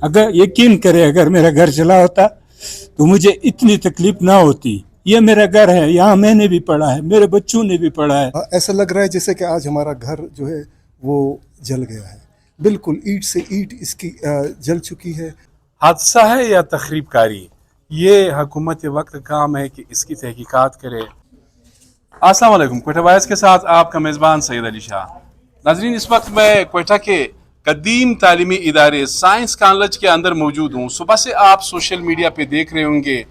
अगर यकीन करे अगर मेरा घर चला होता तो मुझे इतनी तकलीफ ना होती। ये मेरा घर है, यहाँ मैंने भी पढ़ा है, मेरे बच्चों ने भी पढ़ा है। ऐसा लग रहा है जैसे कि आज हमारा घर जो है वो जल गया है, बिल्कुल ईंट से ईंट इसकी जल चुकी है। हादसा है या तखरीब कारी, ये हुकूमत वक्त काम है कि इसकी तहकीकात करे। अस्सलाम वालेकुम, क्वेटा वाइस के साथ आपका मेज़बान सैयद अली शाह। नाज़रीन, इस वक्त मैं क्वेटा के कदीम तालीमी इदारे साइंस कॉलेज के अंदर मौजूद हूँ। सुबह से आप सोशल मीडिया पे देख रहे होंगे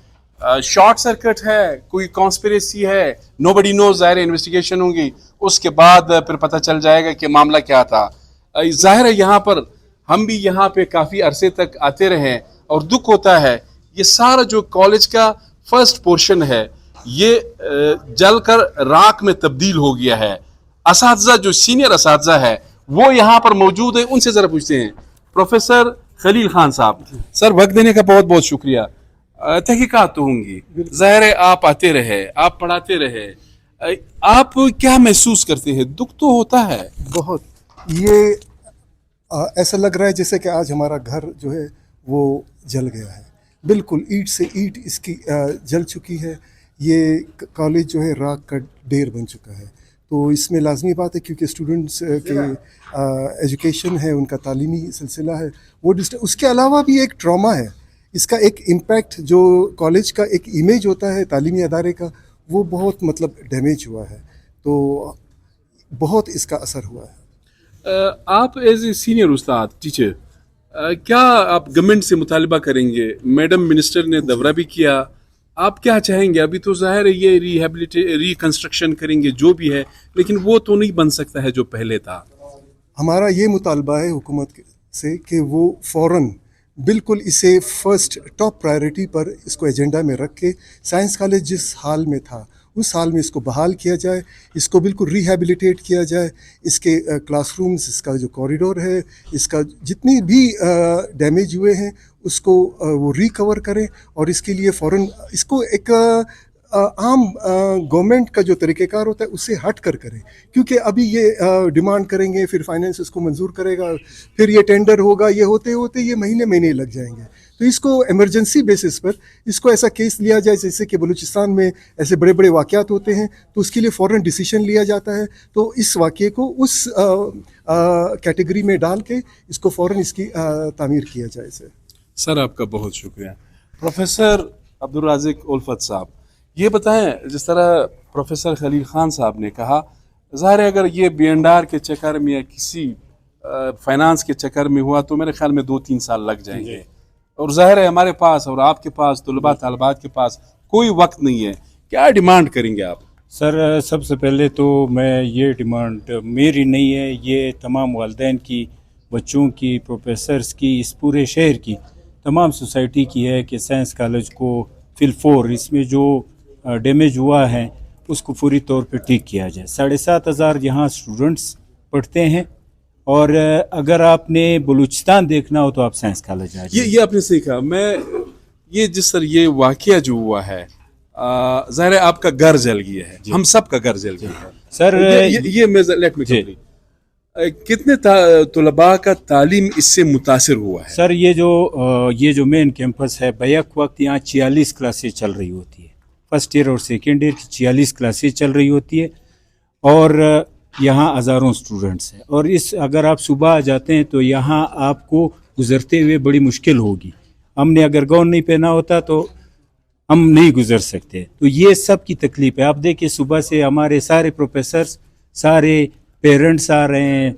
शॉर्ट सर्किट है, कोई कॉन्स्पिरेसी है, नोबडी नोज, ज़ाहिर इन्वेस्टिगेशन होगी, उसके बाद फिर पता चल जाएगा कि मामला क्या था। ज़ाहिर है यहाँ पर हम भी यहाँ पे काफ़ी अरसे तक आते रहे और दुख होता है ये सारा जो कॉलेज का फर्स्ट पोर्शन है ये जलकर राख में तब्दील हो गया है। असातिज़ा जो सीनियर असातिज़ा है वो यहाँ पर मौजूद है, उनसे ज़रा पूछते हैं। प्रोफेसर खलील खान साहब, सर वक्त देने का बहुत बहुत शुक्रिया। तहकीकात तो होंगी, ज़ाहिर है आप आते रहे, आप पढ़ाते रहे, आप क्या महसूस करते हैं? दुख तो होता है बहुत। ये ऐसा लग रहा है जैसे कि आज हमारा घर जो है वो जल गया है, बिल्कुल ईंट से ईंट इसकी जल चुकी है। ये कॉलेज जो है राख का ढेर बन चुका है। तो इसमें लाजमी बात है क्योंकि स्टूडेंट्स के एजुकेशन है, उनका तालीमी सिलसिला है वो डिस्टर्ब। उसके अलावा भी एक ट्रॉमा है, इसका एक इम्पैक्ट जो कॉलेज का एक इमेज होता है तालीमी अदारे का, वो बहुत मतलब डैमेज हुआ है। तो बहुत इसका असर हुआ है। आप as a senior Ustad teacher क्या आप गवर्नमेंट से मुतालबा करेंगे? मैडम मिनिस्टर ने दौरा भी किया, आप क्या चाहेंगे? अभी तो ज़ाहिर है ये रिकंस्ट्रक्शन करेंगे जो भी है, लेकिन वो तो नहीं बन सकता है जो पहले था। हमारा ये मुतालबा है हुकूमत से कि वो फ़ौरन बिल्कुल इसे फर्स्ट टॉप प्रायोरिटी पर इसको एजेंडा में रख के साइंस कॉलेज जिस हाल में था उस हाल में इसको बहाल किया जाए, इसको बिल्कुल रिहेबिलिटेट किया जाए। इसके क्लासरूम्स, इसका जो कॉरिडोर है, इसका जितनी भी डैमेज हुए हैं उसको वो रिकवर करें और इसके लिए फ़ौरन इसको एक आम गवर्नमेंट का जो तरीक़ेकार होता है उससे हट कर करें। क्योंकि अभी ये डिमांड करेंगे, फिर फाइनेंस इसको मंजूर करेगा, फिर ये टेंडर होगा, ये होते होते ये महीने लग जाएंगे। तो इसको इमरजेंसी बेसिस पर इसको ऐसा केस लिया जाए जैसे कि बलूचिस्तान में ऐसे बड़े बड़े वाक़यात होते हैं तो उसके लिए फ़ौरन डिसीजन लिया जाता है। तो इस वाक़े को उस कैटेगरी में डाल के इसको फ़ौरन इसकी तामीर किया जाए। सर आपका बहुत शुक्रिया। प्रोफेसर अब्दुल राज़िक उल्फत साहब, ये बताएं, जिस तरह प्रोफेसर खलील खान साहब ने कहा, ज़ाहिर है अगर ये B&R के चक्कर में या किसी फाइनेंस के चक्कर में हुआ तो मेरे ख्याल में 2-3 साल लग जाएंगे। और ज़ाहिर है हमारे पास और आपके पास, तुलबा तालबात के पास कोई वक्त नहीं है। क्या डिमांड करेंगे आप? सर सबसे पहले तो मैं ये डिमांड मेरी नहीं है, ये तमाम वालिदैन की, बच्चों की, प्रोफेसर्स की, इस पूरे शहर की, तमाम सोसाइटी की है कि साइंस कॉलेज को फिलफोर इसमें जो डैमेज हुआ है उसको पूरी तौर पे ठीक किया जाए। 7,500 यहाँ स्टूडेंट्स पढ़ते हैं और अगर आपने बलूचिस्तान देखना हो तो आप साइंस कॉलेज आ जाइए। ये आपने सही कहा। मैं ये जिस तरह ये वाक़या जो हुआ है, ज़ाहिर है आपका घर जल गया है, हम सब का घर जल गया है। सर ये लेट मी कंप्लीट। कितने तुलबा का तालीम इससे मुतासिर हुआ है? सर ये जो मेन कैंपस है बैक वक्त यहाँ 46 क्लासेस चल रही होती है, फर्स्ट ईयर और सेकेंड ईयर की 46 क्लासेस चल रही होती है और यहाँ हज़ारों स्टूडेंट्स हैं। और अगर आप सुबह आ जाते हैं तो यहाँ आपको गुज़रते हुए बड़ी मुश्किल होगी। हमने अगर गाउन नहीं पहना होता तो हम नहीं गुज़र सकते। तो ये सब की तकलीफ है। आप देखिए सुबह से हमारे सारे प्रोफेसर्स, सारे पेरेंट्स आ रहे हैं,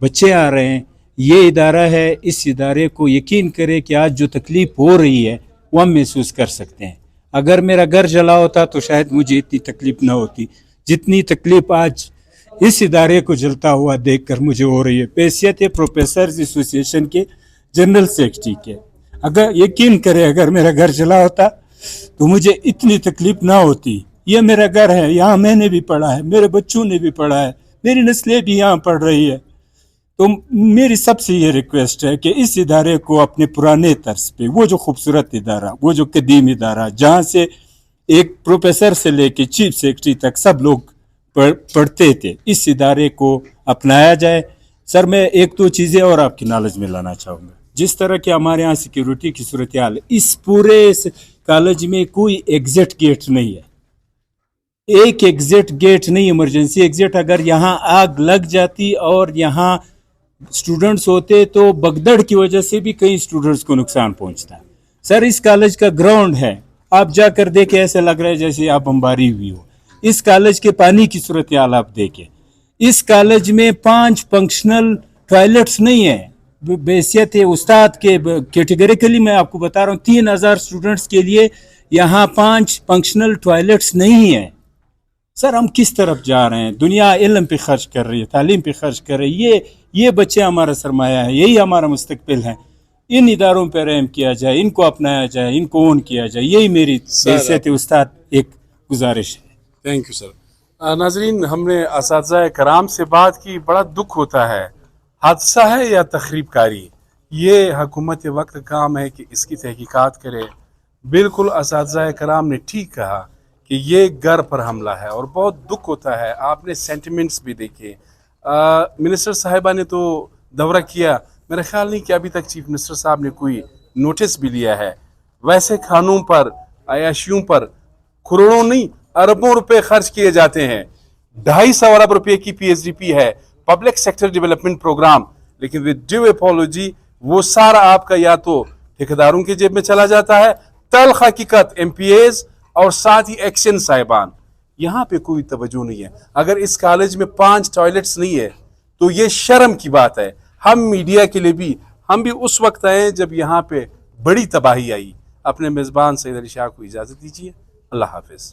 बच्चे आ रहे हैं। ये इदारा है, इस इदारे को यकीन करें कि आज जो तकलीफ़ हो रही है वो हम महसूस कर सकते हैं। अगर मेरा घर जला होता तो शायद मुझे इतनी तकलीफ़ ना होती जितनी तकलीफ़ आज इस इदारे को जलता हुआ देखकर मुझे हो रही है। हैसियत प्रोफेसर्स एसोसिएशन के जनरल सेक्रेटरी के, अगर यकीन करें अगर मेरा घर जला होता तो मुझे इतनी तकलीफ़ ना होती। ये मेरा घर है, यहाँ मैंने भी पढ़ा है, मेरे बच्चों ने भी पढ़ा है, मेरी नस्लें भी यहाँ पढ़ रही है। तो मेरी सबसे ये रिक्वेस्ट है कि इस इदारे को अपने पुराने तर्ज पे, वो जो खूबसूरत इदारा, वो जो कदीम इदारा जहाँ से एक प्रोफेसर से लेके चीफ सेक्रेटरी तक सब लोग पढ़ते थे, इस इदारे को अपनाया जाए। सर मैं एक दो चीज़ें और आपकी नॉलेज में लाना चाहूँगा। जिस तरह के हमारे यहाँ सिक्योरिटी की सूरत हाल है, इस पूरे कॉलेज में कोई एग्जिट गेट नहीं है, एक एग्जिट गेट नहीं, इमरजेंसी एग्जिट। अगर यहाँ आग लग जाती और यहाँ स्टूडेंट्स होते तो भगदड़ की वजह से भी कई स्टूडेंट्स को नुकसान पहुंचता। सर इस कॉलेज का ग्राउंड है, आप जाकर देखें, ऐसा लग रहा है जैसे आप बमबारी हुई हो। इस कॉलेज के पानी की सूरत हाल आप देखें, इस कॉलेज में 5 फंक्शनल टॉयलेट्स नहीं है। बेहसियत उस्ताद के कैटेगरिकली मैं आपको बता रहा हूँ, 3000 स्टूडेंट्स के लिए यहाँ 5 फंक्शनल टॉयलेट्स नहीं है। सर हम किस तरफ जा रहे हैं? दुनिया इल्म पे खर्च कर रही है, तालीम पे खर्च कर रही है, ये बच्चे हमारा सरमाया है, यही हमारा मुस्तकबिल है। इन इदारों पर रहम किया जाए, इनको अपनाया जाए, इनको ओन किया जाए, यही मेरी हैसियत उस्ताद एक गुजारिश है। Thank you sir. नाजरीन, हमने असातिज़ा कराम से बात की, बड़ा दुख होता है, हादसा है या तखरीब कारी, ये हुकूमत वक्त का काम है कि इसकी तहकीकात करे। बिल्कुल असातिज़ा कराम ने ठीक कहा कि ये घर पर हमला है और बहुत दुख होता है। आपने सेंटिमेंट्स भी देखे, मिनिस्टर साहिबा ने तो दौरा किया, मेरा ख्याल नहीं कि अभी तक चीफ मिनिस्टर साहब ने कोई नोटिस भी लिया है। वैसे खानों पर, अयाशियों पर करोड़ों नहीं अरबों रुपए खर्च किए जाते हैं। 250 अरब रुपए की PSDP है, पब्लिक सेक्टर डेवलपमेंट प्रोग्राम, लेकिन विद ड्यू अपॉलॉजी वो सारा आपका या तो ठेकेदारों की जेब में चला जाता है। तल्ख हकीकत MPAs और साथ ही एक्शन साहिबान, यहाँ पे कोई तवज्जो नहीं है। अगर इस कॉलेज में 5 टॉयलेट्स नहीं है तो ये शर्म की बात है। हम मीडिया के लिए भी, हम भी उस वक्त आए जब यहाँ पे बड़ी तबाही आई। अपने मेज़बान सईद अली शाह को इजाज़त दीजिए। अल्लाह हाफिज़।